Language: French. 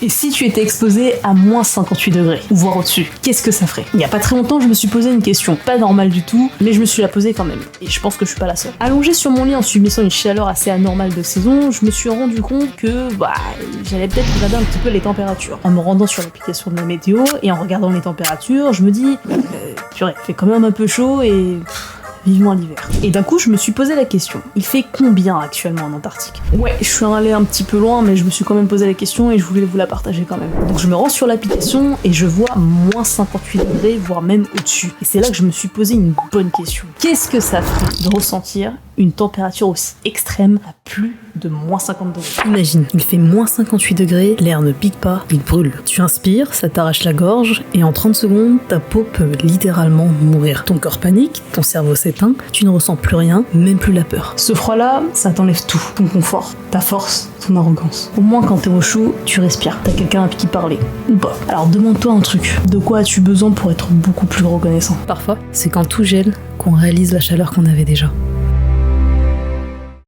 Et si tu étais exposé à moins 58 degrés, ou voire au-dessus, qu'est-ce que ça ferait? Il y a pas très longtemps, je me suis posé une question, pas normale du tout, mais je me suis la posée quand même, et je pense que je suis pas la seule. Allongé sur mon lit en subissant une chaleur assez anormale de saison, je me suis rendu compte que j'allais peut-être regarder un petit peu les températures. En me rendant sur l'application de la météo, et en regardant les températures, je me dis, purée, il fait quand même un peu chaud et... vivement l'hiver. Et d'un coup, je me suis posé la question, il fait combien actuellement en Antarctique? Ouais, je suis allé un petit peu loin, mais je me suis quand même posé la question et je voulais vous la partager quand même. Donc je me rends sur l'application et je vois moins 58 degrés, voire même au-dessus. Et c'est là que je me suis posé une bonne question. Qu'est-ce que ça ferait de ressentir une température aussi extrême à plus de moins 50 degrés? Imagine, il fait moins 58 degrés, l'air ne pique pas, il brûle. Tu inspires, ça t'arrache la gorge, et en 30 secondes, ta peau peut littéralement mourir. Ton corps panique, ton cerveau s'éteint, tu ne ressens plus rien, même plus la peur. Ce froid-là, ça t'enlève tout. Ton confort, ta force, ton arrogance. Au moins quand t'es au chaud, tu respires. T'as quelqu'un à qui parler. Ou pas. Alors demande-toi un truc. De quoi as-tu besoin pour être beaucoup plus reconnaissant? Parfois, c'est quand tout gèle qu'on réalise la chaleur qu'on avait déjà.